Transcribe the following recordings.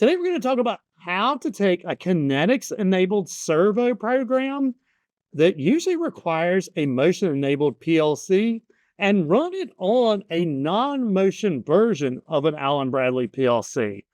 Today, we're going to talk about how to take a Kinetix enabled servo program that usually requires a motion enabled PLC and run it on a non motion version of an Allen Bradley PLC.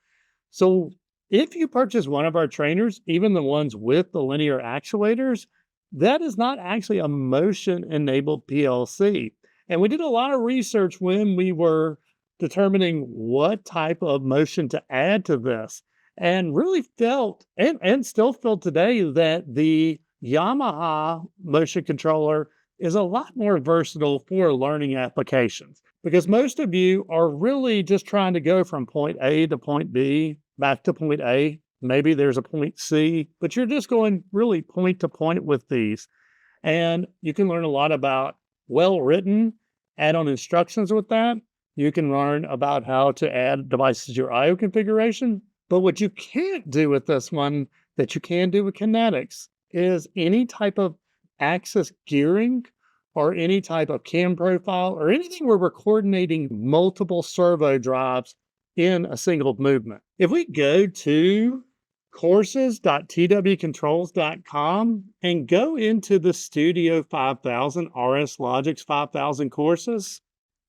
So, if you purchase one of our trainers, even the ones with the linear actuators, that is not actually a motion enabled PLC. And we did a lot of research when we were determining what type of motion to add to this, and really felt and still feel today that the Yamaha motion controller is a lot more versatile for learning applications because most of you are really just trying to go from point A to point B, back to point A. Maybe there's a point C, but you're just going really point to point with these. And you can learn a lot about well written add on instructions with that. You can learn about how to add devices to your IO configuration. But what you can't do with this one that you can do with Kinetix is any type of axis gearing or any type of cam profile or anything where we're coordinating multiple servo drives in a single movement. If we go to courses.twcontrols.com and go into the Studio 5000 RS Logix 5000 courses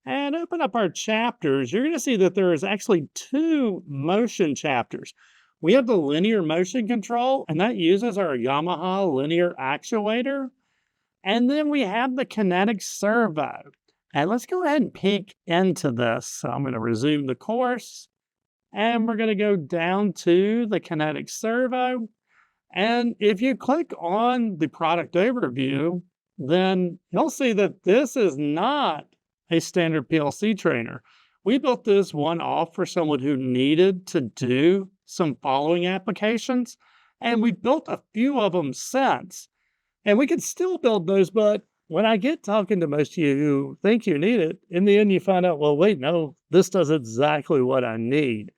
and open up our chapters, you're going to see that there is actually two motion chapters. We have the linear motion control, and that uses our Yamaha linear actuator. And then we have the Kinetix servo. And let's go ahead and peek into this. So I'm going to resume the course, and we're going to go down to the Kinetix servo. And if you click on the product overview, then you'll see that this is not a standard PLC trainer. We built this one off for someone who needed to do some following applications, and we built a few of them since. And we could still build those, but when I get talking to most of you who think you need it, in the end you find out, well, wait, no, this does exactly what I need.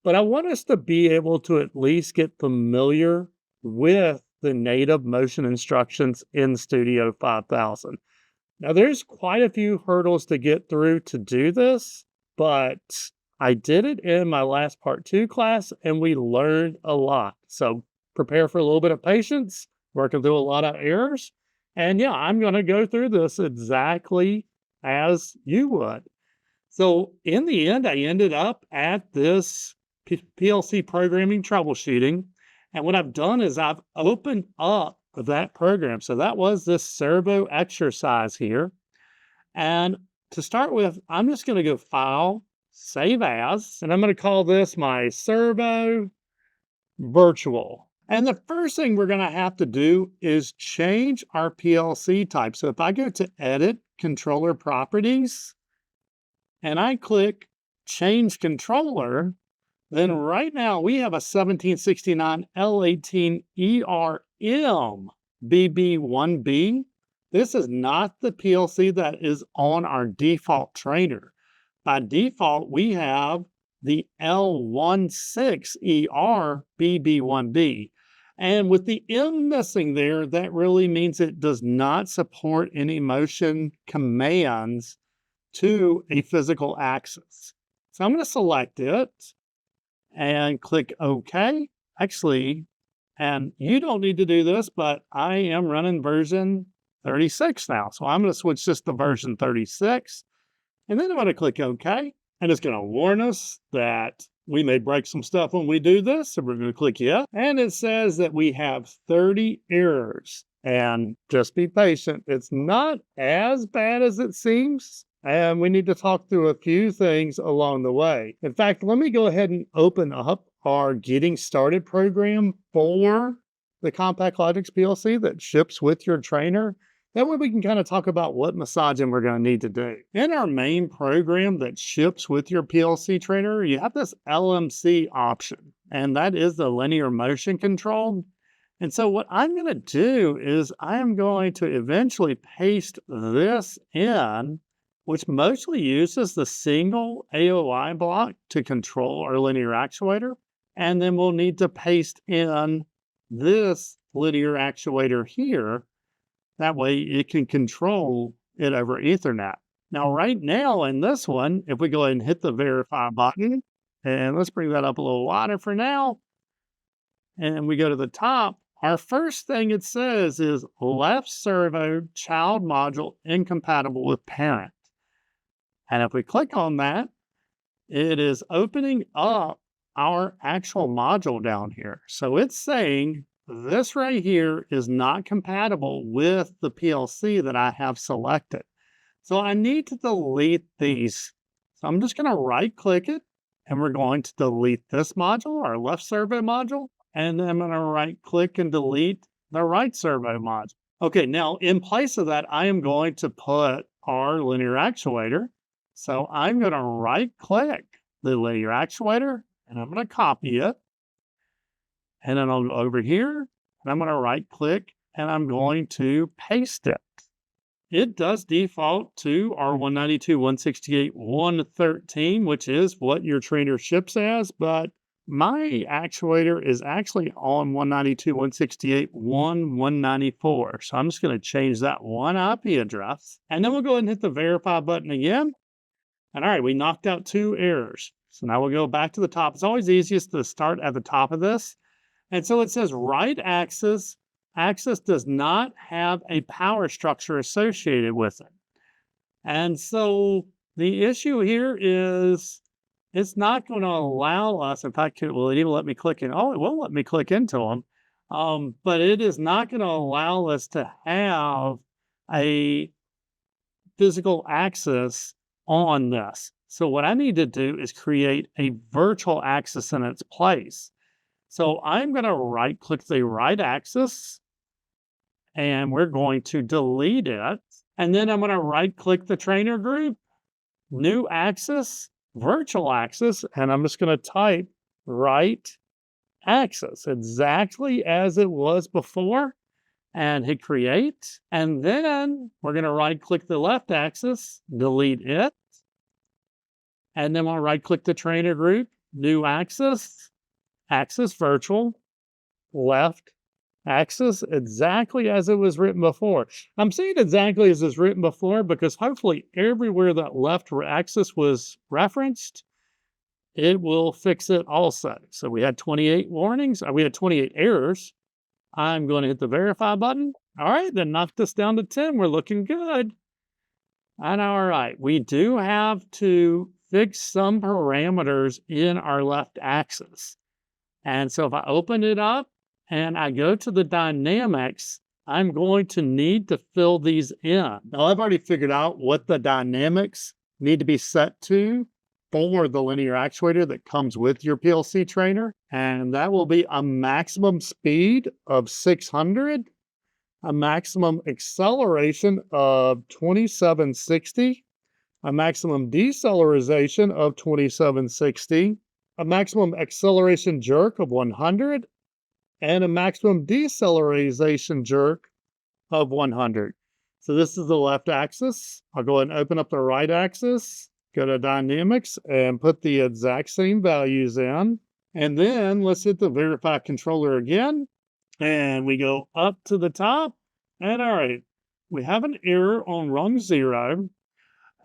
But I want us to be able to at least get familiar with the native motion instructions in Studio 5000. Now, there's quite a few hurdles to get through to do this, but I did it in my last part 2 class, and we learned a lot. So prepare for a little bit of patience, working through a lot of errors. And yeah, I'm going to go through this exactly as you would. So in the end, I ended up at this PLC programming troubleshooting. And what I've done is I've opened up that program. So that was this servo exercise here. And to start with, I'm just going to go File, Save As, and I'm going to call this my servo virtual. And the first thing we're going to have to do is change our PLC type. So if I go to Edit, Controller Properties, and I click Change Controller, then right now we have a 1769 L18 ERM BB1B. This is not the PLC that is on our default trainer. By default, we have the L16ER BB1B. And with the M missing there, that really means it does not support any motion commands to a physical axis. So I'm going to select it and click OK. Actually, and you don't need to do this, but I am running version 36 now. So I'm going to switch this to version 36. And then I'm going to click OK. And it's going to warn us that we may break some stuff when we do this. So we're going to click yes. And it says that we have 30 errors. And just be patient. It's not as bad as it seems. And we need to talk through a few things along the way. In fact, let me go ahead and open up our Getting Started program for the Compact Logix PLC that ships with your trainer. That way we can kind of talk about what massaging we're going to need to do. In our main program that ships with your PLC trainer, you have this LMC option, and that is the linear motion control. And so what I'm going to do is I am going to eventually paste this in, which mostly uses the single AOI block to control our linear actuator. And then we'll need to paste in this linear actuator here. That way it can control it over Ethernet. Now, right now in this one, if we go ahead and hit the verify button And let's bring that up a little wider for now. And we go to the top. Our first thing it says is left servo child module incompatible with parent. And if we click on that, it is opening up our actual module down here. So it's saying this right here is not compatible with the PLC that I have selected. So I need to delete these. So I'm just going to right click it and we're going to delete this module, our left servo module. And then I'm going to right click and delete the right servo module. Okay, now in place of that, I am going to put our linear actuator. So I'm going to right click the linear actuator and I'm going to copy it. And then I'll go over here and I'm going to right click and I'm going to paste it. It does default to our 192.168.113, which is what your trainer ships as, but my actuator is actually on 192.168.194. So I'm just going to change that one IP address. And then we'll go ahead and hit the verify button again. And all right, we knocked out 2 errors. So now we'll go back to the top. It's always easiest to start at the top of this. And so it says right axis does not have a power structure associated with it. And so the issue here is it's not going to allow us, in fact, well, it even let me click in. Oh, it won't let me click into them. But it is not going to allow us to have a physical axis on this. So what I need to do is create a virtual axis in its place. So I'm going to right click the right axis and we're going to delete it. And then I'm going to right click the trainer group, new axis, virtual axis, and I'm just going to type right axis exactly as it was before and hit create. And then we're going to right click the left axis, delete it. And then we'll right click the trainer group, new axis, axis virtual, left axis, exactly as it was written before. I'm saying exactly as it's written before because hopefully everywhere that left axis was referenced, it will fix it also. So we had 28 warnings, we had 28 errors. I'm going to hit the verify button. All right, then knock this down to 10. We're looking good. And all right, we do have to fix some parameters in our left axis. And so if I open it up and I go to the dynamics, I'm going to need to fill these in. Now I've already figured out what the dynamics need to be set to for the linear actuator that comes with your PLC trainer. And that will be a maximum speed of 600, a maximum acceleration of 2760, a maximum deceleration of 2760, a maximum acceleration jerk of 100, and a maximum deceleration jerk of 100. So this is the left axis. I'll go ahead and open up the right axis, go to dynamics, and put the exact same values in. And then let's hit the verify controller again. And we go up to the top. And all right, we have an error on rung 0.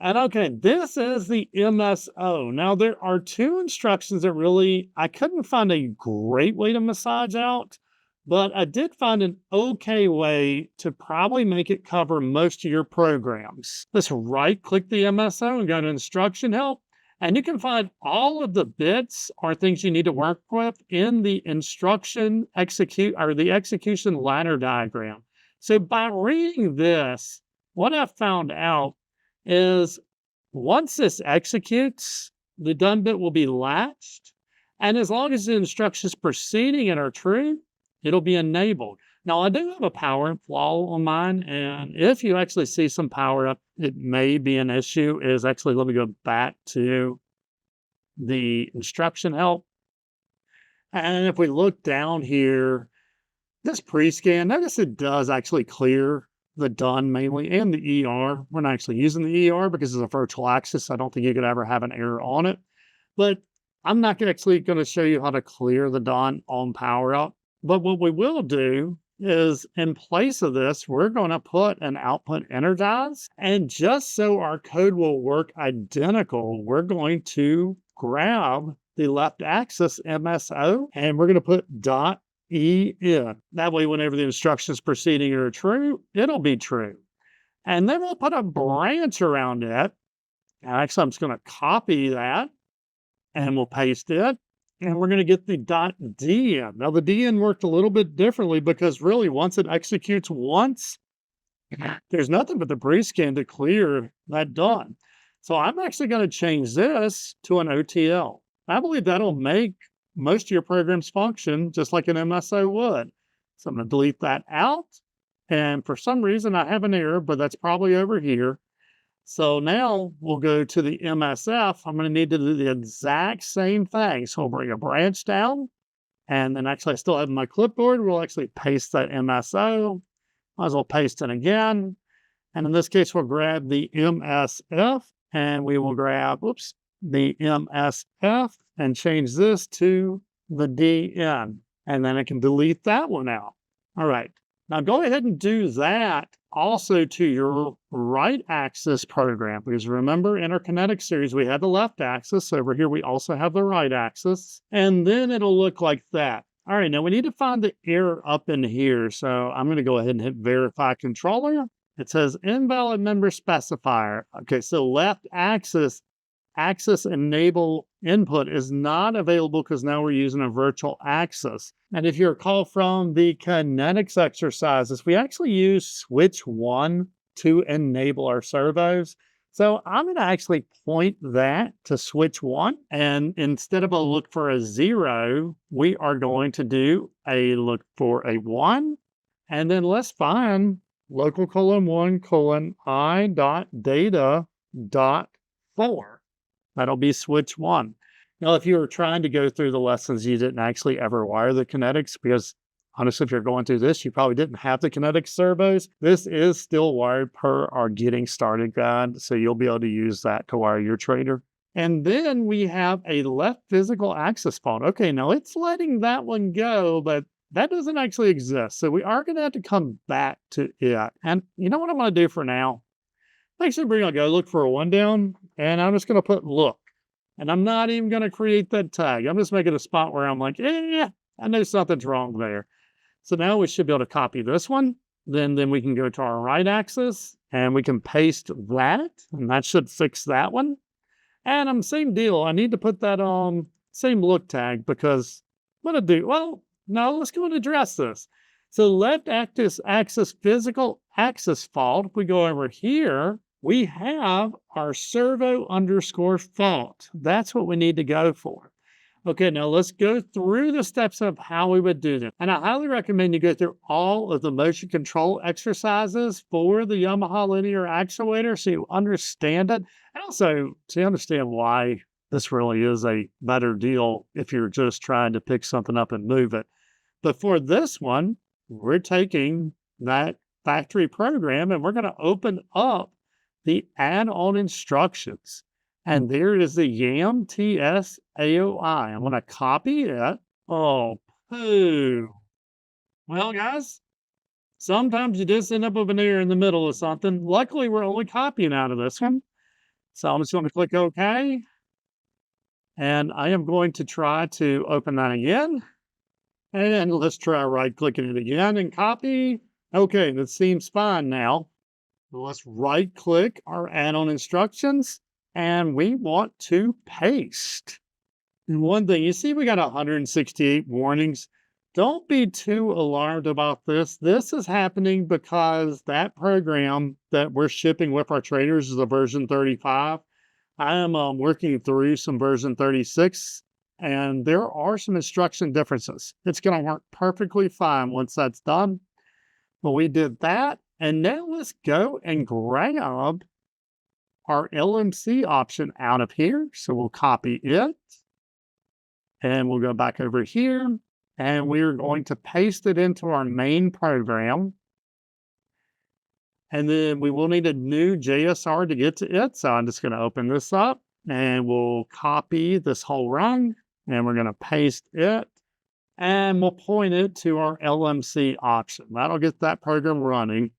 And okay, this is the MSO. Now there are 2 instructions that really, I couldn't find a great way to massage out, but I did find an okay way to probably make it cover most of your programs. Let's right click the MSO and go to instruction help. And you can find all of the bits or things you need to work with in the instruction the execution ladder diagram. So by reading this, what I found out is once this executes, the done bit will be latched. And as long as the instructions proceeding and are true, it'll be enabled. Now, I do have a power flaw on mine. And if you actually see some power up, it may be an issue. Let me go back to the instruction help. And if we look down here, this pre-scan, notice it does actually clear the done mainly and the ER. We're not actually using the ER because it's a virtual axis. I don't think you could ever have an error on it. But I'm not actually going to show you how to clear the done on power up. But what we will do is in place of this, we're going to put an output energize. And just so our code will work identical, we're going to grab the left axis MSO, and we're going to put dot E in. That way, whenever the instructions preceding it are true, it'll be true. And then we'll put a branch around it. And actually, I'm just going to copy that and we'll paste it. And we're going to get the dot D in. Now, the D in worked a little bit differently because really, once it executes once, there's nothing but the pre-scan to clear that done. So I'm actually going to change this to an OTL. I believe that'll make most of your programs function just like an MSO would. So I'm going to delete that out. And for some reason, I have an error, but that's probably over here. So now we'll go to the MSF. I'm going to need to do the exact same thing. So we'll bring a branch down. And then actually, I still have my clipboard. We'll actually paste that MSO. Might as well paste it again. And in this case, we'll grab the MSF. And we will grab, the MSF and change this to the DN. And then I can delete that one out. All right. Now go ahead and do that also to your right axis program, because remember in our Kinetix series, we had the left axis. Over here, we also have the right axis, and then it'll look like that. All right, now we need to find the error up in here. So I'm going to go ahead and hit verify controller. It says invalid member specifier. Okay, so left axis enable input is not available because now we're using a virtual axis. And if you recall from the Kinetix exercises, we actually use switch 1 to enable our servos. So I'm going to actually point that to switch 1. And instead of a look for a 0, we are going to do a look for a 1. And then let's find local :1 I.data.4. That'll be switch 1. Now, if you were trying to go through the lessons, you didn't actually ever wire the Kinetix, because honestly, if you're going through this, you probably didn't have the Kinetix servos. This is still wired per our Getting Started guide, so you'll be able to use that to wire your trader. And then we have a left physical access fault. Okay, now it's letting that one go, but that doesn't actually exist. So we are going to have to come back to it. And you know what I'm going to do for now? Actually, we're going to go look for a 1 down, and I'm just going to put look. And I'm not even going to create that tag. I'm just making a spot where I'm like, I know something's wrong there. So now we should be able to copy this one. Then we can go to our right axis, and we can paste that, and that should fix that one. And same deal. I need to put that on same look tag, because what to do? Well, no, let's go and address this. So left axis physical access fault. If we go over here, we have our servo_fault. That's what we need to go for. Okay, now let's go through the steps of how we would do this. And I highly recommend you go through all of the motion control exercises for the Yamaha linear actuator so you understand it. And also to understand why this really is a better deal if you're just trying to pick something up and move it. But for this one, we're taking that factory program and we're going to open up the add-on instructions. And there is the YAM TS AOI. I'm going to copy it. Oh, poo. Well, guys, sometimes you just end up with an error in the middle of something. Luckily, we're only copying out of this one. So I'm just going to click OK. And I am going to try to open that again. And let's try right-clicking it again and copy. Okay, that seems fine now. Let's right-click our add-on instructions, and we want to paste. And one thing, you see we got 168 warnings. Don't be too alarmed about this. This is happening because that program that we're shipping with our traders is a version 35. I am working through some version 36. And there are some instruction differences. It's going to work perfectly fine once that's done. But we did that. And now let's go and grab our LMC option out of here. So we'll copy it. And we'll go back over here. And we're going to paste it into our main program. And then we will need a new JSR to get to it. So I'm just going to open this up. And we'll copy this whole run. And we're going to paste it, and we'll point it to our LMC option. That'll get that program running.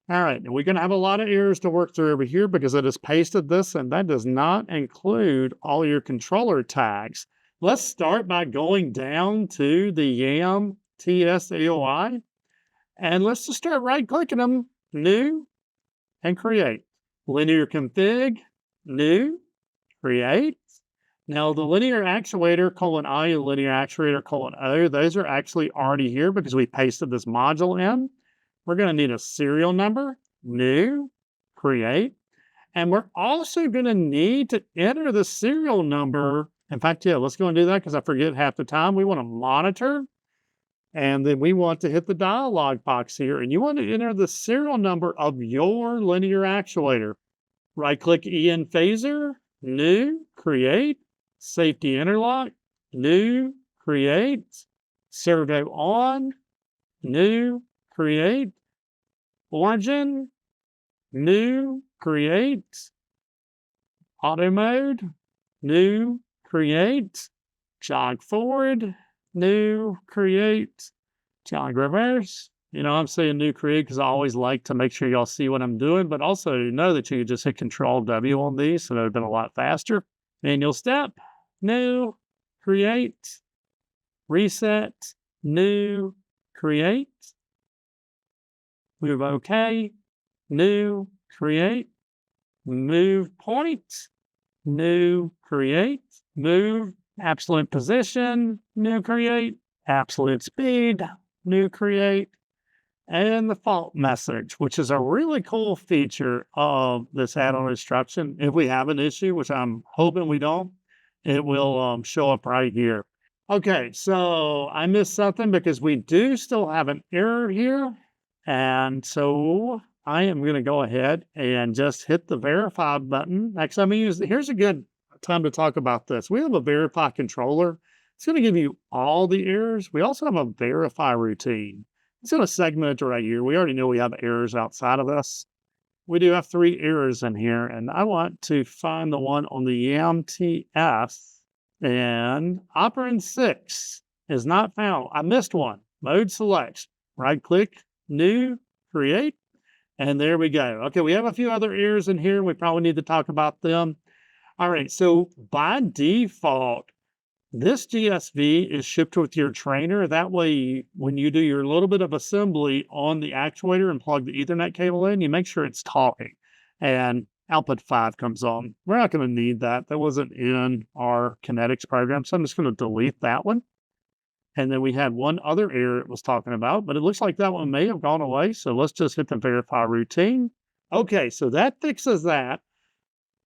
All right, and we're going to have a lot of errors to work through over here because it has pasted this, and that does not include all your controller tags. Let's start by going down to the YAM TSAOI, and let's just start right-clicking them, New, and Create. Linear config, New, Create. Now, the linear actuator, :I, and linear actuator, :O, those are actually already here because we pasted this module in. We're going to need a serial number, New, Create. And we're also going to need to enter the serial number. In fact, yeah, let's go and do that because I forget half the time. We want to monitor, and then we want to hit the dialog box here, and you want to enter the serial number of your linear actuator. Right-click EN Phaser, New, Create, Safety Interlock, New, Create, Servo On, New, Create, Origin, New, Create, Auto Mode, New, Create, Jog Forward, New, Create, Jog Reverse. You know, I'm saying New, Create because I always like to make sure y'all see what I'm doing, but also know that you can just hit Control W on these, so that would have been a lot faster. Manual step, New, Create, Reset, New, Create, move OK, New, Create, move point, New, Create, move absolute position, New, Create, absolute speed, New, Create, and the fault message, which is a really cool feature of this add-on instruction. If we have an issue, which I'm hoping we don't, it will show up right here. Okay, so I missed something because we do still have an error here. And so I am going to go ahead and just hit the verify button. Actually, here's a good time to talk about this. We have a verify controller. It's going to give you all the errors. We also have a verify routine. It's going to segment it right here. We already know we have errors outside of this. We do have 3 errors in here, and I want to find the one on the YAMTF, and operand 6 is not found. I missed one. Mode select. Right-click, New, Create, and there we go. Okay, we have a few other errors in here. We probably need to talk about them. All right, so by default, this GSV is shipped with your trainer. That way, when you do your little bit of assembly on the actuator and plug the Ethernet cable in, you make sure it's talking. And output 5 comes on. We're not going to need that. That wasn't in our Kinetix program, so I'm just going to delete that one. And then we had one other error it was talking about, but it looks like that one may have gone away. So let's just hit the verify routine. Okay, so that fixes that.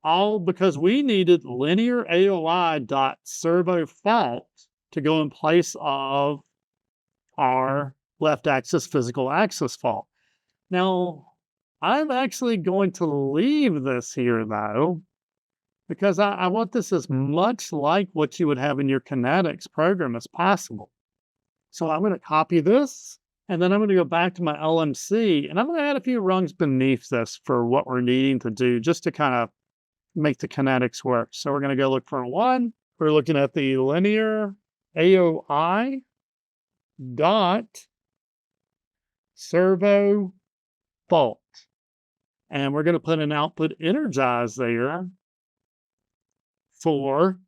All because we needed linear AOI.servo fault to go in place of our left axis physical axis fault. Now, I'm actually going to leave this here though, because I want this as much like what you would have in your Kinetix program as possible. So I'm going to copy this, and then I'm going to go back to my LMC, and I'm going to add a few rungs beneath this for what we're needing to do just to kind of make the Kinetix work. So we're going to go look for 1. We're looking at the linear AOI dot servo fault. And we're going to put an output energize there for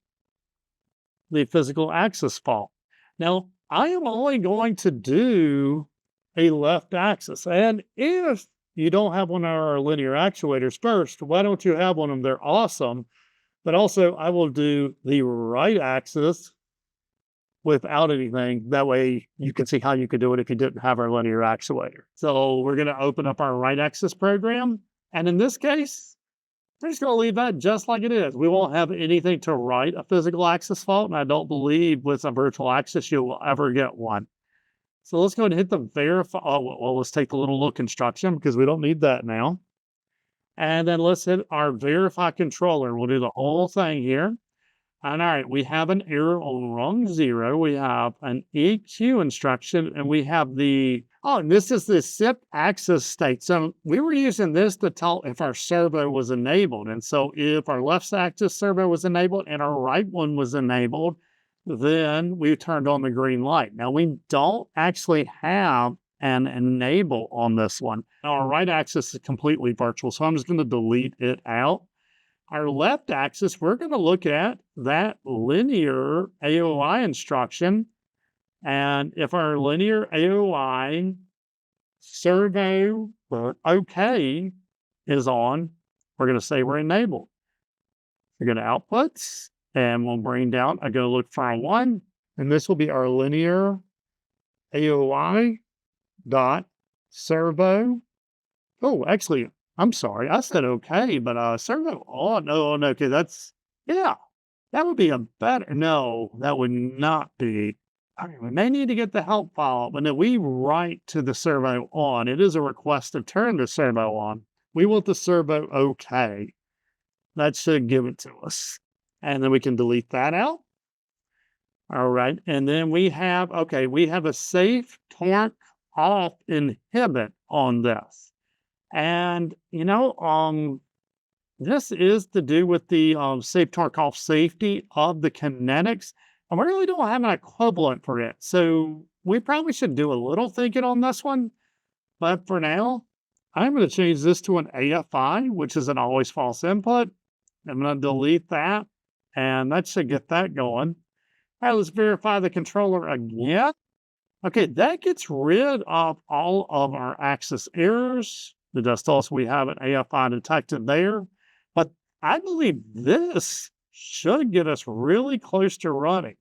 the physical axis fault. Now, I am only going to do a left axis. And if you don't have one of our linear actuators first, why don't you have one of them? They're awesome. But also, I will do the right axis without anything. That way, you can see how you could do it if you didn't have our linear actuator. So we're going to open up our right axis program. And in this case, we're just going to leave that just like it is. We won't have anything to write a physical axis fault, and I don't believe with a virtual axis you will ever get one. So let's go ahead and hit the verify. Oh, well, let's take the little look instruction because we don't need that now. And then let's hit our verify controller. We'll do the whole thing here. And all right, we have an error on rung 0. We have an EQ instruction, and we have and this is the SIP axis state. So we were using this to tell if our servo was enabled. And so if our left axis servo was enabled and our right one was enabled, then we turned on the green light. Now we don't actually have an enable on this one. Our right axis is completely virtual, so I'm just going to delete it out. our left axis, we're going to look at that linear AOI instruction. And if our linear AOI servo OK is on, we're going to say we're enabled. We're going to outputs, and we'll bring down, I'm going to look for a 1, and this will be our linear AOI dot servo. Oh, actually, I'm sorry. I said okay, but servo on. No, no, okay, yeah, that would be a better, no, that would not be. All right, we may need to get the help file, but then we write to the servo on. It is a request to turn the servo on. We want the servo okay. That should give it to us. And then we can delete that out. All right, and then we have a safe torque off inhibit on this. And, this is to do with the safe torque off safety of the Kinetix. And we really don't have an equivalent for it. So we probably should do a little thinking on this one. But for now, I'm going to change this to an AFI, which is an always false input. I'm going to delete that. And that should get that going. All right, let's verify the controller again. Okay, that gets rid of all of our axis errors. It does tell us we have an AFI detected there. But I believe this should get us really close to running.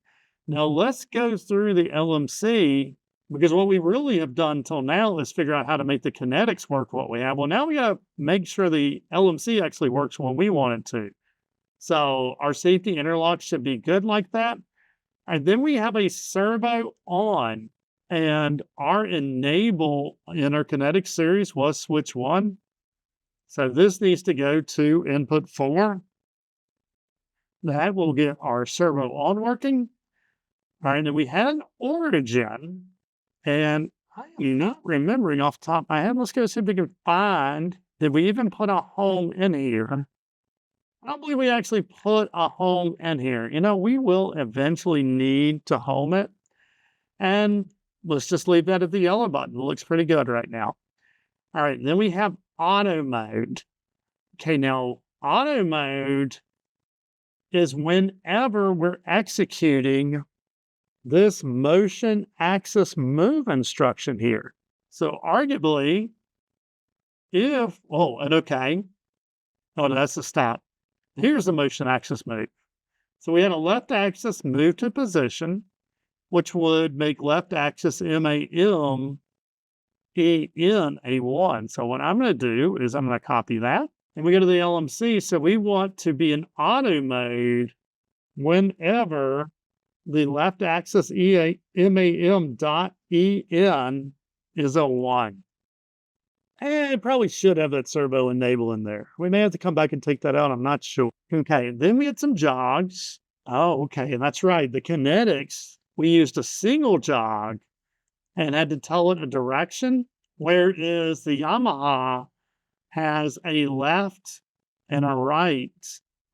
Now let's go through the LMC, because what we really have done till now is figure out how to make the Kinetix work what we have. Well, now we got to make sure the LMC actually works when we want it to. So our safety interlock should be good like that. And then we have a servo on, and our enable in our Kinetix series was switch 1. So this needs to go to input 4. That will get our servo on working. All right, and then we had an origin, and I'm not remembering off the top of my head. Let's go see if we can find, did we even put a home in here? I don't believe we actually put a home in here. We will eventually need to home it. And let's just leave that at the yellow button. It looks pretty good right now. All right, then we have auto mode. Okay, now auto mode is whenever we're executing this motion axis move instruction here. So arguably, that's the stop. Here's the motion axis move. So we had a left axis move to position, which would make left axis MAM EN A1. So what I'm going to do is I'm going to copy that, and we go to the LMC. So we want to be in auto mode whenever the left axis MAM dot EN is a 1. And it probably should have that servo enable in there. We may have to come back and take that out. I'm not sure. Okay, then we had some jogs. Oh, okay, and that's right. The Kinetix, we used a single jog and had to tell it a direction, whereas the Yamaha has a left and a right,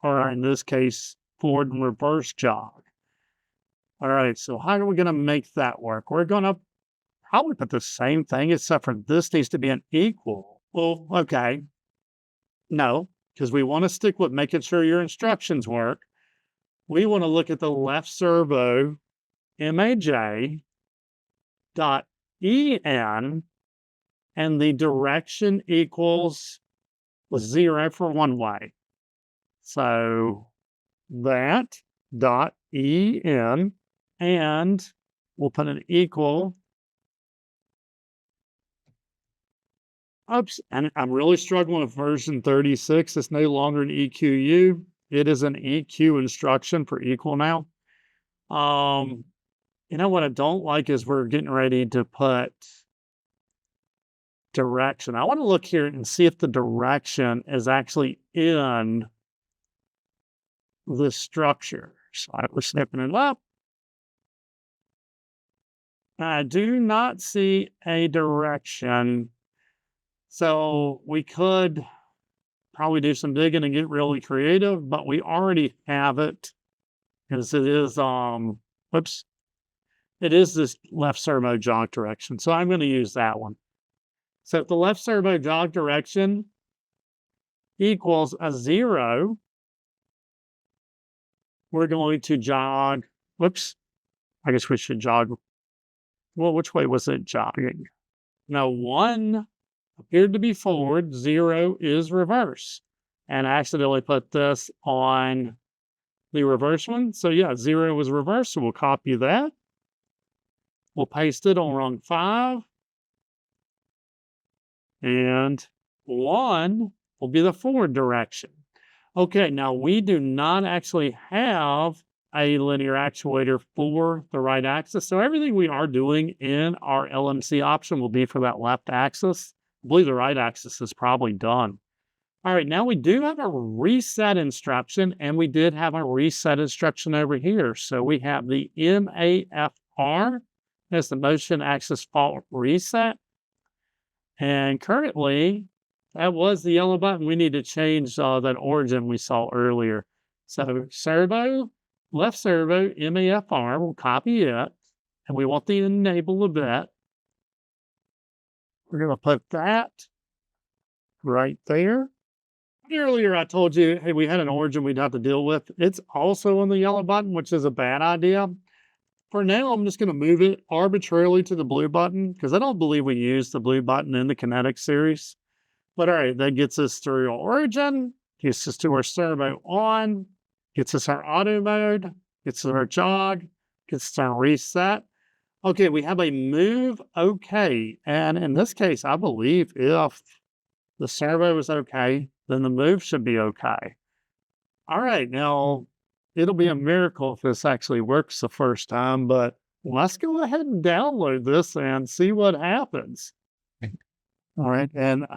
or in this case, forward and reverse jog. All right, so how are we going to make that work? We're going to probably put the same thing, except for this needs to be an equal. Well, okay. No, because we want to stick with making sure your instructions work. We want to look at the left servo MAJ dot EN, and the direction equals 0 for one way. So that dot EN, and we'll put an equal. Oops, and I'm really struggling with version 36. It's no longer an EQU. It is an EQ instruction for equal now. What I don't like is we're getting ready to put direction. I want to look here and see if the direction is actually in the structure. So we're snipping it up. I do not see a direction. So we could probably do some digging and get really creative, but we already have it because it is, it is this left servo jog direction. So I'm going to use that one. So if the left servo jog direction equals a 0, we're going to jog. Whoops. I guess we should jog. Well, which way was it jogging? Now, 1 appeared to be forward, 0 is reverse. And I accidentally put this on the reverse one. So yeah, 0 was reverse. So we'll copy that. We'll paste it on rung 5. And 1 will be the forward direction. Okay, now we do not actually have a linear actuator for the right axis. So everything we are doing in our LMC option will be for that left axis. I believe the right axis is probably done. All right, now we do have a reset instruction, and we did have a reset instruction over here. So we have the MAFR as the motion axis fault reset. And currently, that was the yellow button. We need to change that origin we saw earlier. So servo, left servo, MAFR, we'll copy it, and we want the enable event. We're going to put that right there. Earlier, I told you, hey, we had an origin we'd have to deal with. It's also on the yellow button, which is a bad idea. For now, I'm just going to move it arbitrarily to the blue button because I don't believe we used the blue button in the Kinetix series. But all right, that gets us through our origin, gets us to our servo on, gets us our auto mode, gets us our jog, gets us our reset. Okay, we have a move okay. And in this case, I believe if the servo is okay, then the move should be okay. All right, now it'll be a miracle if this actually works the first time, but let's go ahead and download this and see what happens. All right, and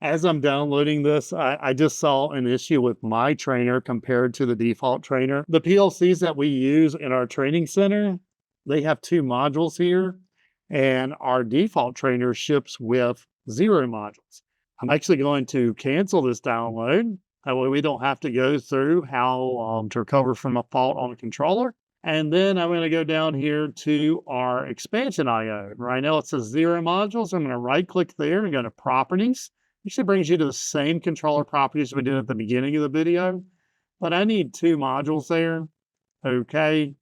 as I'm downloading this, I just saw an issue with my trainer compared to the default trainer. The PLCs that we use in our training center, they have 2 modules here, and our default trainer ships with 0 modules. I'm actually going to cancel this download. That way we don't have to go through how to recover from a fault on a controller. And then I'm going to go down here to our expansion IO. Right now it says 0 modules. I'm going to right click there and go to properties. Usually brings you to the same controller properties we did at the beginning of the video. But I need 2 modules there. Okay.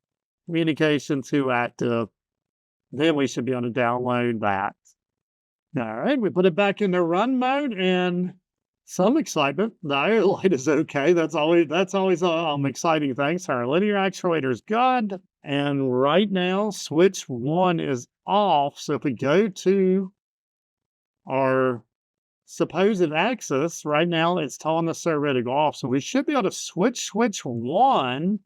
Communication to active. Then we should be able to download that. All right, we put it back into run mode and some excitement. The IO light is okay. That's always exciting thing. So our linear actuator is good. And right now, switch 1 is off. So if we go to our supposed axis, right now it's telling the servo to go off. So we should be able to switch 1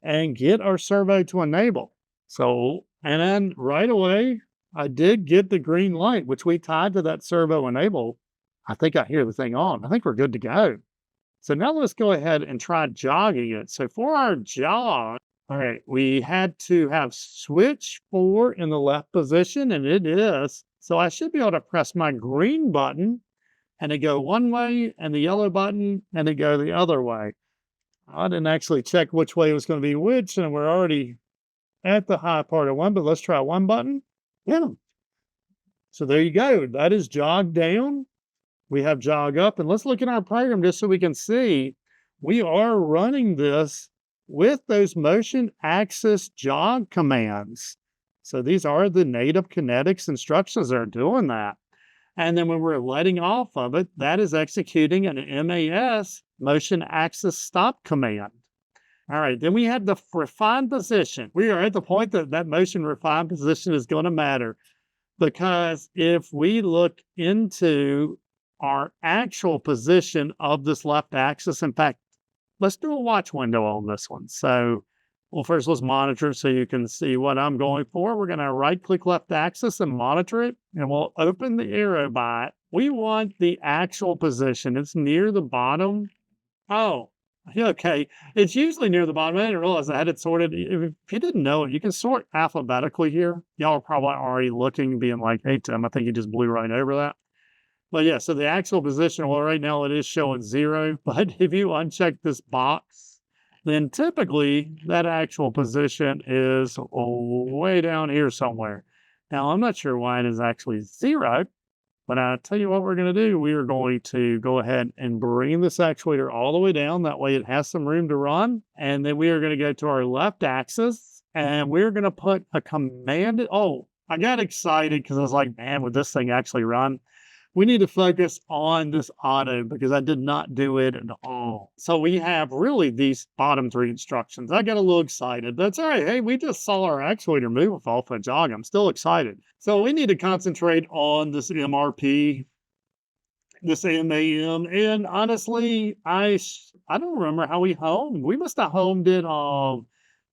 and get our servo to enable. So, and then right away, I did get the green light, which we tied to that servo enable. I think I hear the thing on. I think we're good to go. So now let's go ahead and try jogging it. So for our jog, all right, we had to have switch 4 in the left position, and it is. So I should be able to press my green button and it go one way, and the yellow button and it go the other way. I didn't actually check which way it was going to be which, and we're already at the high part of 1, but let's try 1 button. Yeah. So there you go. That is jog down. We have jog up. And let's look at our program just so we can see we are running this with those motion axis jog commands. So these are the native Kinetix instructions that are doing that. And then when we're letting off of it, that is executing an MAS motion axis stop command. All right, then we have the refined position. We are at the point that that motion refined position is going to matter, because if we look into our actual position of this left axis, in fact, let's do a watch window on this one. So, well, first let's monitor so you can see what I'm going for. We're going to right click left axis and monitor it, and we'll open the arrow by it. We want the actual position. It's near the bottom. Oh. Okay, it's usually near the bottom. I didn't realize I had it sorted. If you didn't know it, you can sort alphabetically here. Y'all are probably already looking, being like, hey, Tim, I think you just blew right over that. But yeah, so the actual position, well, right now it is showing 0. But if you uncheck this box, then typically that actual position is way down here somewhere. Now, I'm not sure why it is actually 0, But I'll tell you what we're going to do. We are going to go ahead and bring this actuator all the way down. That way it has some room to run. And then we are going to go to our left axis and we're going to put a command. Oh, I got excited because I was like, man, would this thing actually run? We need to focus on this auto because I did not do it at all. So we have really these bottom three instructions. I got a little excited. That's all right. Hey, we just saw our actuator move off a jog. I'm still excited. So we need to concentrate on this MRP, this MAM. And honestly, I don't remember how we homed. We must have homed it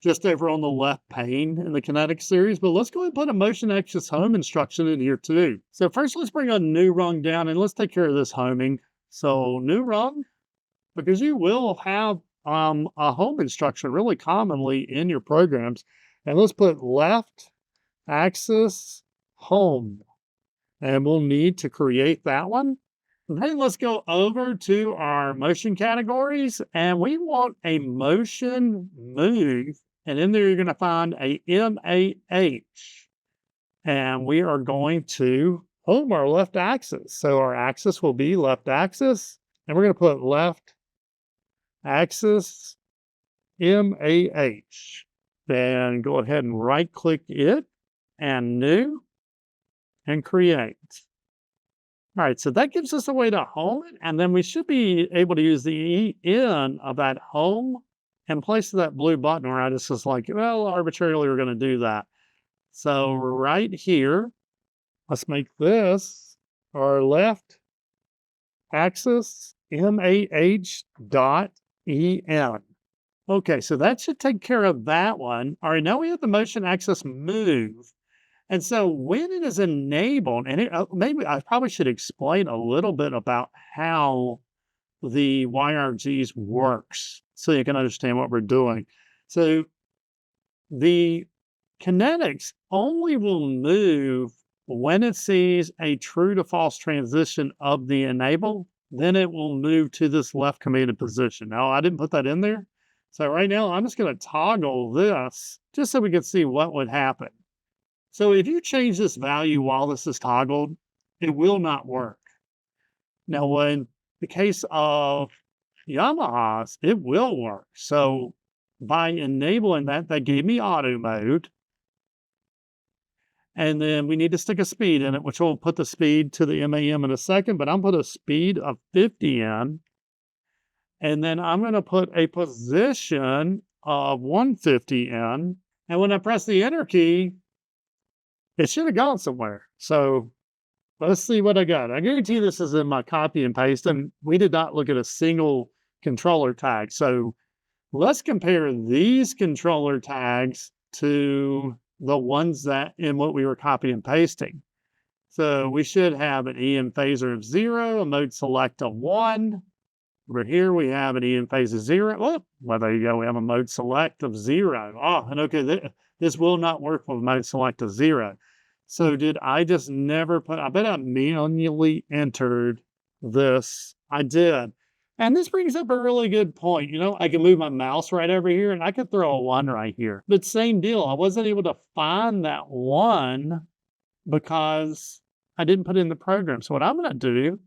just over on the left pane in the Kinetix series, but let's go ahead and put a motion axis home instruction in here too. So first let's bring a new rung down and let's take care of this homing. So new rung, because you will have a home instruction really commonly in your programs. And let's put left axis home. And we'll need to create that one. And then let's go over to our motion categories and we want a motion move. And in there, you're going to find a MAH. And we are going to home our left axis. So our axis will be left axis. And we're going to put left axis MAH. Then go ahead and right click it and new and create. All right, so that gives us a way to home it. And then we should be able to use the EN of that home and place that blue button where I just was like, well, arbitrarily we're going to do that. So right here, let's make this our left axis MAH dot EN. Okay, so that should take care of that one. All right, now we have the motion axis move. And so when it is enabled, and maybe I probably should explain a little bit about how the YRGs works so you can understand what we're doing. So the Kinetix only will move when it sees a true to false transition of the enable, then it will move to this left commanded position. Now, I didn't put that in there. So right now, I'm just going to toggle this just so we can see what would happen. So if you change this value while this is toggled, it will not work. Now, in the case of Yamahas, it will work. So by enabling that, that gave me auto mode. And then we need to stick a speed in it, which will put the speed to the MAM in a second, but I'm going to put a speed of 50 in. And then I'm going to put a position of 150 in. And when I press the enter key, it should have gone somewhere. So let's see what I got. I guarantee this is in my copy and paste, and we did not look at a single controller tag. So let's compare these controller tags to the ones that in what we were copying and pasting. So we should have an EM phaser of 0, a mode select of 1. Over here we have an EM phase of 0. Oh, well, there you go. We have a mode select of 0. Oh, and okay, this will not work with mode select of 0. So did I just never put, I bet I manually entered this. I did. And this brings up a really good point. You know, I can move my mouse right over here and I could throw a 1 right here. But same deal. I wasn't able to find that 1 because I didn't put it in the program. So what I'm going to do,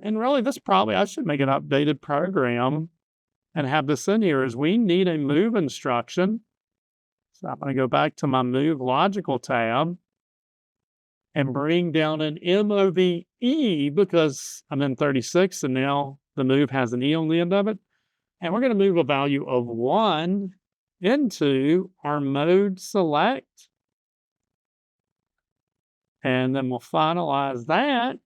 and really this probably, I should make an updated program and have this in here, is we need a move instruction. So I'm going to go back to my move logical tab and bring down an MOVE because I'm in 36 and now the move has an E on the end of it. And we're going to move a value of 1 into our mode select. And then we'll finalize that.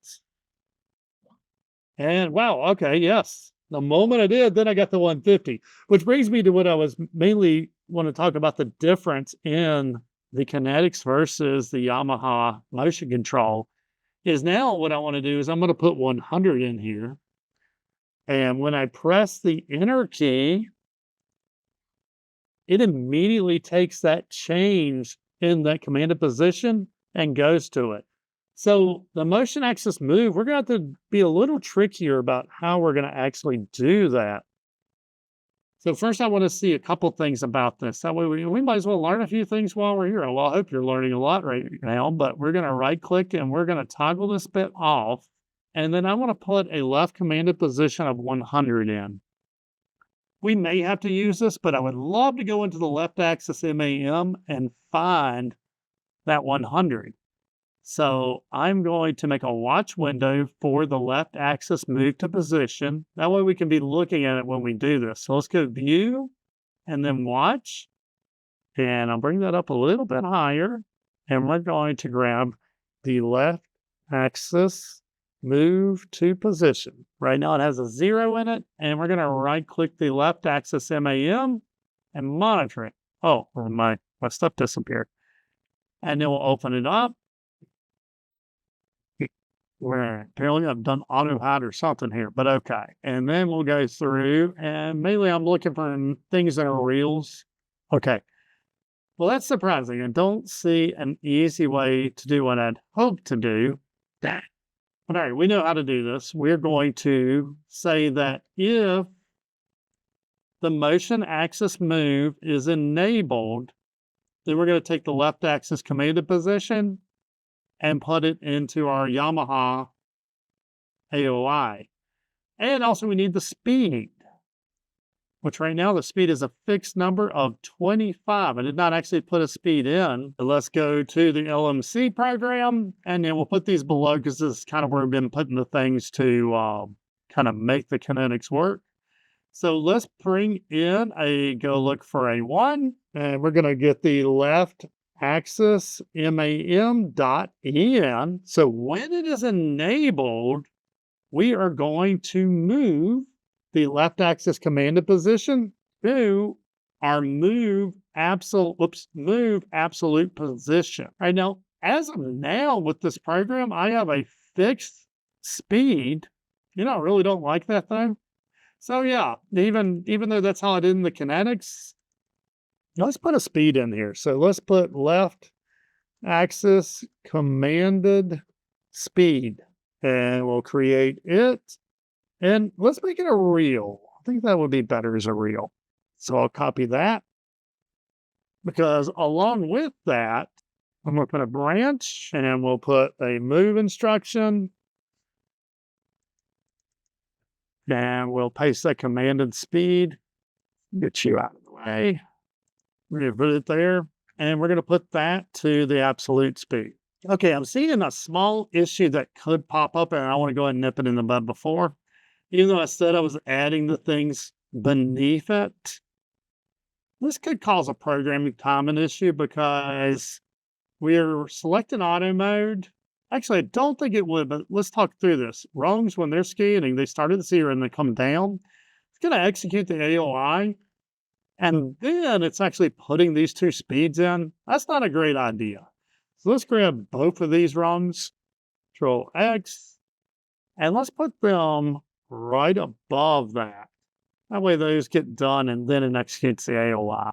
And wow, okay, yes. The moment I did, then I got the 150, which brings me to what I was mainly want to talk about, the difference in the Kinetix versus the Yamaha motion control. Is now what I want to do is I'm going to put 100 in here. And when I press the enter key, it immediately takes that change in that commanded position and goes to it. So the motion axis move, we're going to have to be a little trickier about how we're going to actually do that. So first, I want to see a couple things about this. That way we might as well learn a few things while we're here. Well, I hope you're learning a lot right now, but we're going to right click and we're going to toggle this bit off. And then I want to put a left commanded position of 100 in. We may have to use this, but I would love to go into the left axis MAM and find that 100. So I'm going to make a watch window for the left axis move to position. That way we can be looking at it when we do this. So let's go view and then watch. And I'll bring that up a little bit higher. And we're going to grab the left axis move to position. Right now it has a 0 in it. And we're going to right click the left axis MAM and monitor it. Oh, my stuff disappeared. And then we'll open it up. Where apparently I've done auto hide or something here, but okay. And then we'll go through, and mainly I'm looking for things that are reels. Okay. Well, that's surprising. I don't see an easy way to do what I'd hoped to do. But all right, we know how to do this. We're going to say that if the motion axis move is enabled, then we're going to take the left axis commanded position and put it into our Yamaha AOI. And also we need the speed, which right now the speed is a fixed number of 25. I did not actually put a speed in. But let's go to the LMC program, and then we'll put these below because this is kind of where we've been putting the things to kind of make the kinetics work. So let's bring in go look for a 1, and we're going to get the left axis MAM.en. So when it is enabled, we are going to move the left axis commanded position to our move absolute position. Right now, as of now with this program, I have a fixed speed. I really don't like that thing. So yeah, even though that's how I did in the kinetics, let's put a speed in here. So let's put left axis commanded speed, and we'll create it. And let's make it a reel. I think that would be better as a reel. So I'll copy that, because along with that, I'm going to put a branch, and we'll put a move instruction. And we'll paste that commanded speed. Get you out of the way. We're going to put it there, and we're going to put that to the absolute speed. Okay, I'm seeing a small issue that could pop up, and I want to go ahead and nip it in the bud before. Even though I said I was adding the things beneath it, this could cause a programming timing issue because we're selecting auto mode. Actually, I don't think it would, but let's talk through this. Rungs, when they're scanning, they start at 0 and they come down. It's going to execute the AOI. And then it's actually putting these two speeds in. That's not a great idea. So let's grab both of these rungs, Control X, and let's put them right above that. That way those get done and then it executes the AOI.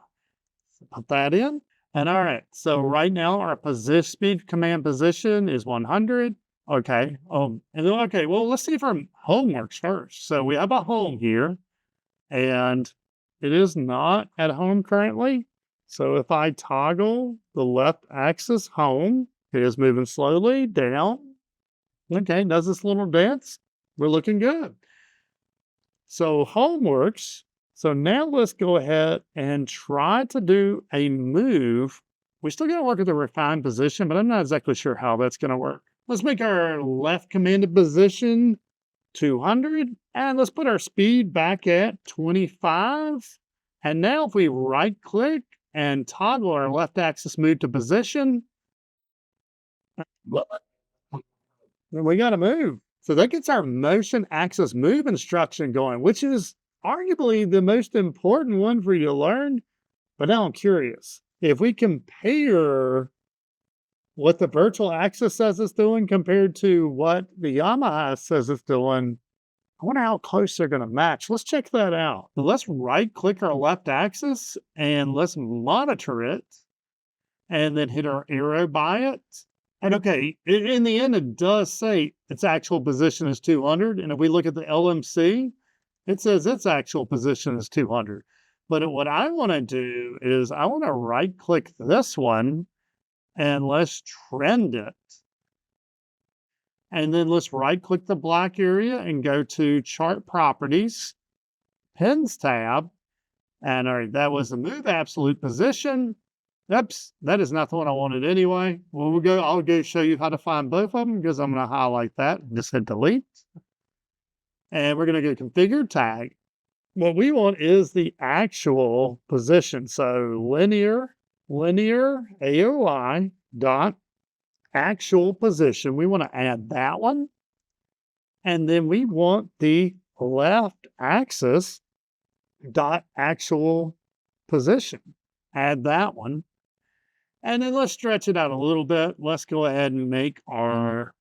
So put that in. And all right, so right now our position speed command position is 100. Okay. And then, okay, well, let's see if our home works first. So we have a home here, and it is not at home currently. So if I toggle the left axis home, it is moving slowly down. Okay, does this little dance. We're looking good. So home works. So now let's go ahead and try to do a move. We still got to work at the refined position, but I'm not exactly sure how that's going to work. Let's make our left commanded position 200, and let's put our speed back at 25. And now if we right click and toggle our left axis move to position, we got to move. So that gets our motion axis move instruction going, which is arguably the most important one for you to learn. But now I'm curious, if we compare what the virtual axis says it's doing compared to what the Yamaha says it's doing, I wonder how close they're going to match. Let's check that out. So let's right click our left axis and let's monitor it, and then hit our arrow by it. And okay, in the end, it does say its actual position is 200. And if we look at the LMC, it says its actual position is 200. But what I want to do is I want to right click this one and let's trend it. And then let's right click the black area and go to chart properties, pins tab. And all right, that was the move absolute position. Oops, that is not the one I wanted anyway. Well, I'll go show you how to find both of them because I'm going to highlight that and just hit delete. And we're going to go configure tag. What we want is the actual position. So linear AOI dot actual position. We want to add that one. And then we want the left axis dot actual position. Add that one. And then let's stretch it out a little bit. Let's go ahead and make our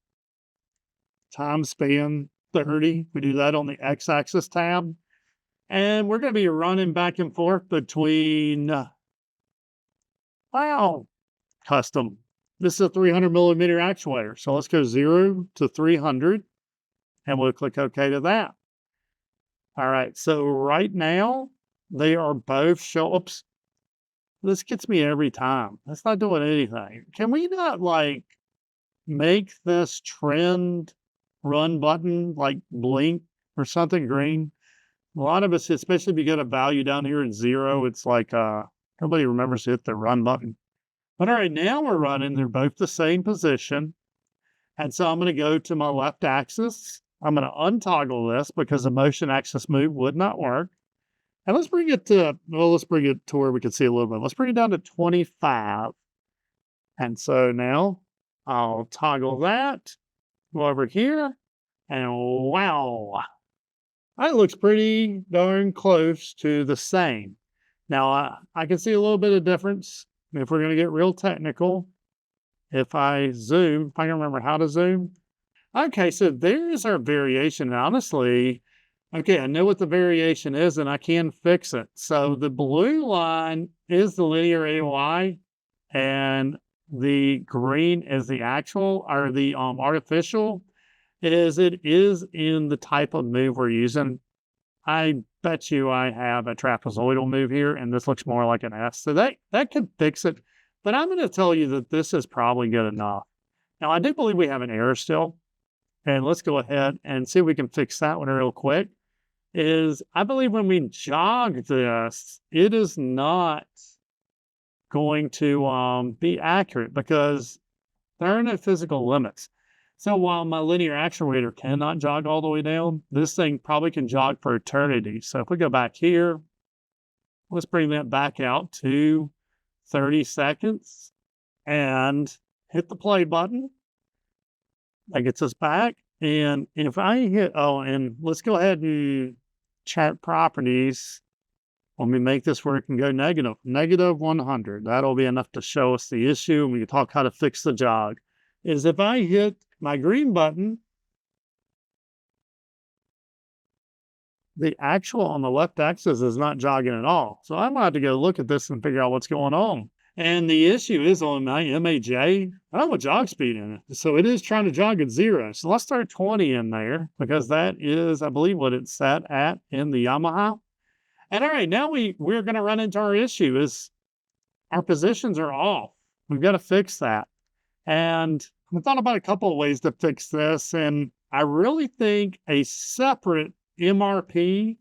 time span 30. We do that on the x-axis tab. And we're going to be running back and forth between, custom. This is a 300 millimeter actuator. So let's go 0 to 300 and we'll click OK to that. All right. So right now they are both oops. This gets me every time. That's not doing anything. Can we not like make this trend run button like blink or something green? A lot of us, especially if you get a value down here in 0, it's like nobody remembers to hit the run button. But all right, now we're running. They're both the same position. And so I'm going to go to my left axis. I'm going to untoggle this because the motion axis move would not work. And let's bring it to, let's bring it to where we can see a little bit. Let's bring it down to 25. And so now I'll toggle that, go over here, and wow. That looks pretty darn close to the same. Now, I can see a little bit of difference. If we're going to get real technical, if I zoom, if I can remember how to zoom. Okay, so there's our variation. And honestly, okay, I know what the variation is and I can fix it. So the blue line is the linear AOI and the green is the actual or the artificial. It is in the type of move we're using. I bet you I have a trapezoidal move here, and this looks more like an S. So that could fix it. But I'm going to tell you that this is probably good enough. Now, I do believe we have an error still. And let's go ahead and see if we can fix that one real quick. I believe when we jog this, it is not going to be accurate because there are no physical limits. So while my linear actuator cannot jog all the way down, this thing probably can jog for eternity. So if we go back here, let's bring that back out to 30 seconds and hit the play button. That gets us back. And if I hit, and let's go ahead and chat properties. Let me make this where it can go negative 100. That'll be enough to show us the issue. And we can talk how to fix the jog. Is if I hit my green button, the actual on the left axis is not jogging at all. So I'm going to have to go look at this and figure out what's going on. And the issue is on my MAJ, I don't have jog speed in it. So it is trying to jog at 0. So let's start 20 in there because that is, I believe, what it's set at in the Yamaha. And all right, now we're going to run into our issue is our positions are off. We've got to fix that. And I thought about a couple of ways to fix this. And I really think a separate MRP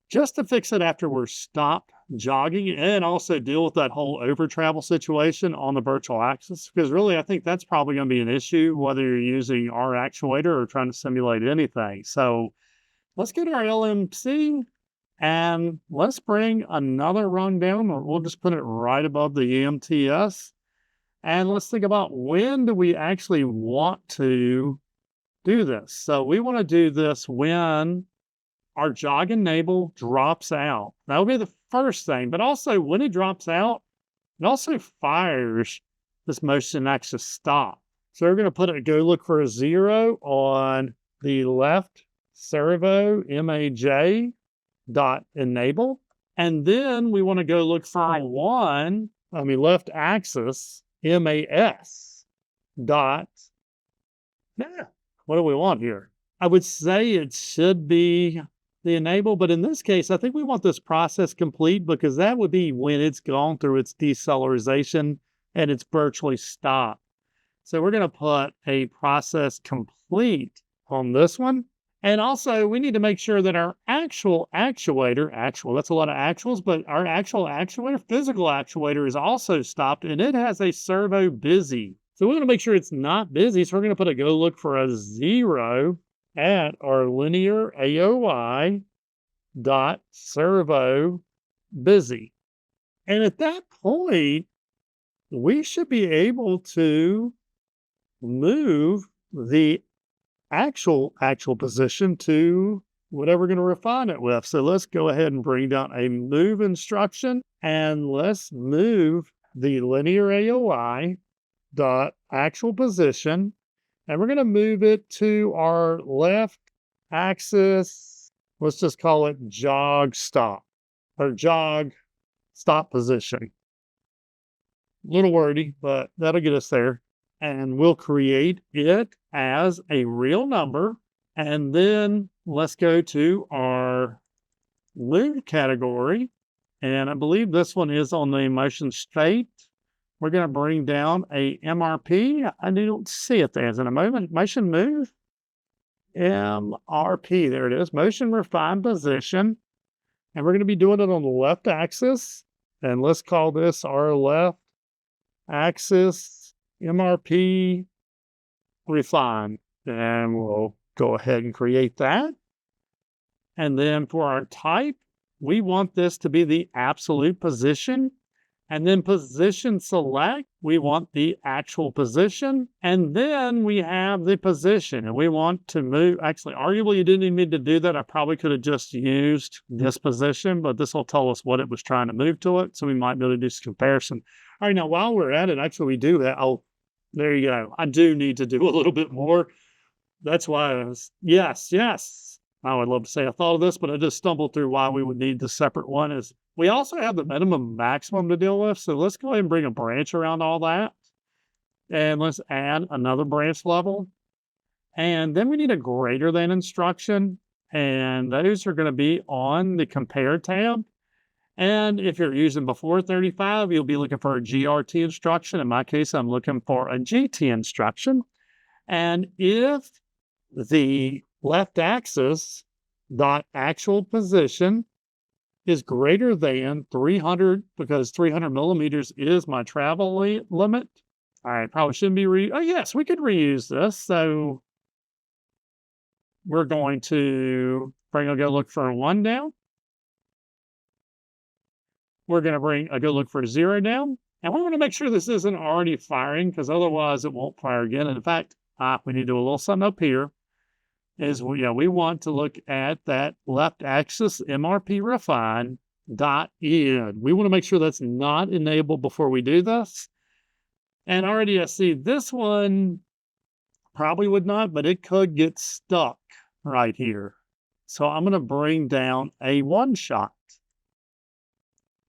just to fix it after we're stopped jogging and also deal with that whole over travel situation on the virtual axis. Because really, I think that's probably going to be an issue, whether you're using our actuator or trying to simulate anything. So let's go to our LMC and let's bring another rung down, or we'll just put it right above the EMTS. And let's think about when do we actually want to do this. So we want to do this when our jog enable drops out. That'll be the first thing, but also when it drops out, it also fires this motion axis stop. So we're going to put it, go look for a 0 on the left servo MAJ dot enable. And then we want to go look for left axis MAS dot. What do we want here? I would say it should be the enable, but in this case, I think we want this process complete because that would be when it's gone through its decelerization and it's virtually stopped. So we're going to put a process complete on this one. And also we need to make sure that our actual actuator, that's a lot of actuals, but our actual actuator, physical actuator is also stopped and it has a servo busy. So we want to make sure it's not busy. So we're going to put a go look for a 0 at our linear AOI dot servo busy. And at that point, we should be able to move the actual position to whatever we're going to refine it with. So let's go ahead and bring down a move instruction and let's move the linear AOI dot actual position. And we're going to move it to our left axis. Let's just call it jog stop or jog stop position. A little wordy, but that'll get us there. And we'll create it as a real number. And then let's go to our move category. And I believe this one is on the motion state. We're going to bring down a MRP. I don't see it there. Is it a motion move? MRP, there it is, motion refined position. And we're going to be doing it on the left axis. And let's call this our left axis MRP refine. And we'll go ahead and create that. And then for our type, we want this to be the absolute position. And then position select, we want the actual position. And then we have the position. And we want to move, actually, arguably you didn't even need to do that. I probably could have just used this position, but this will tell us what it was trying to move to it. So we might be able to do some comparison. All right, now while we're at it, actually we do that. Oh, there you go. I do need to do a little bit more. That's why I was, yes. I would love to say I thought of this, but I just stumbled through why we would need the separate one. Is we also have the minimum maximum to deal with. So let's go ahead and bring a branch around all that. And let's add another branch level. And then we need a greater than instruction. And those are going to be on the compare tab. And if you're using before 35, you'll be looking for a GRT instruction. In my case, I'm looking for a GT instruction. And if the left axis dot actual position is greater than 300, because 300 millimeters is my travel limit. All right, probably shouldn't be oh yes, we could reuse this. So we're going to bring a go look for a 1 down. We're going to bring a go look for a 0 down. And we're going to make sure this isn't already firing, because otherwise it won't fire again. And in fact, we need to do a little something up here. Is we want to look at that left axis MRP refine dot end. We want to make sure that's not enabled before we do this. And already I see this one probably would not, but it could get stuck right here. So I'm going to bring down a 1 shot.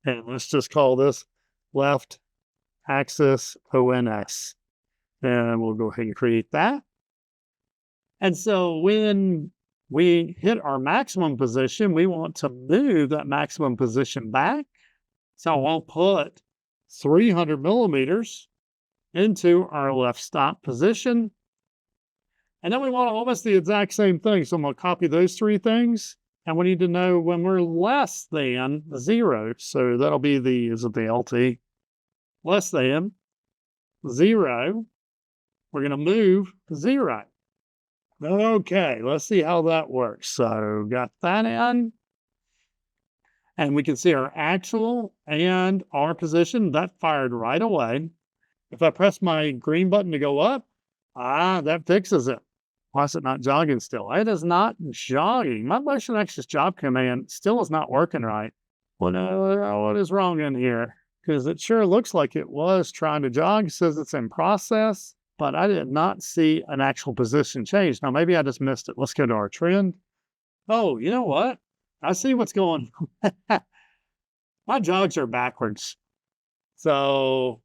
And let's just call this left axis ONS. And we'll go ahead and create that. And so when we hit our maximum position, we want to move that maximum position back. So I'll put 300 millimeters into our left stop position. And then we want almost the exact same thing. So I'm going to copy those 3 things. And we need to know when we're less than 0. So that'll be the LT? Less than 0. We're going to move 0. Okay, let's see how that works. So got that in. And we can see our actual and our position. That fired right away. If I press my green button to go up, that fixes it. Why is it not jogging still? It is not jogging. My motion axis job command still is not working right. Well, what is wrong in here? Because it sure looks like it was trying to jog. It says it's in process. But I did not see an actual position change. Now, maybe I just missed it. Let's go to our trend. Oh, you know what? I see what's going on. My jogs are backwards. So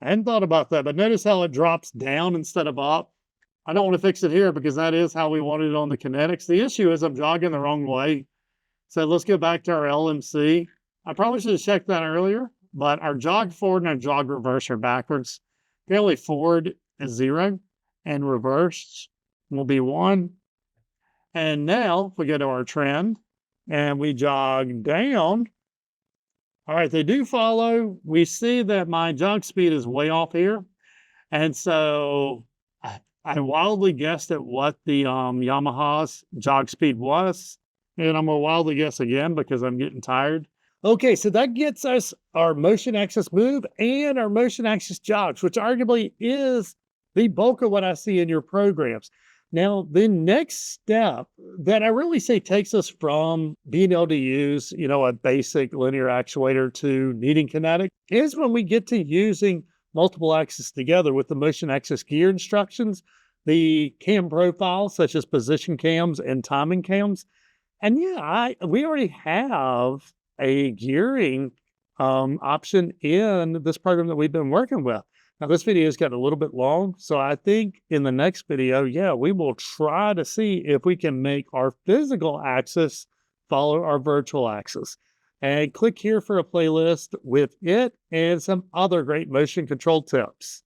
I hadn't thought about that, but notice how it drops down instead of up. I don't want to fix it here because that is how we wanted it on the Kinetix. The issue is I'm jogging the wrong way. So let's go back to our LMC. I probably should have checked that earlier, but our jog forward and our jog reverse are backwards. Apparently forward is 0 and reverse will be 1. And now if we go to our trend and we jog down, all right, they do follow. We see that my jog speed is way off here. And so I wildly guessed at what the Yamaha's jog speed was. And I'm going to wildly guess again because I'm getting tired. Okay, so that gets us our motion axis move and our motion axis jogs, which arguably is the bulk of what I see in your programs. Now, the next step that I really say takes us from being able to use, a basic linear actuator to needing kinetic is when we get to using multiple axes together with the motion axis gear instructions, the cam profiles such as position cams and timing cams. And yeah, we already have a gearing option in this program that we've been working with. Now, this video has gotten a little bit long, so I think in the next video, we will try to see if we can make our physical axis follow our virtual axis. And click here for a playlist with it and some other great motion control tips.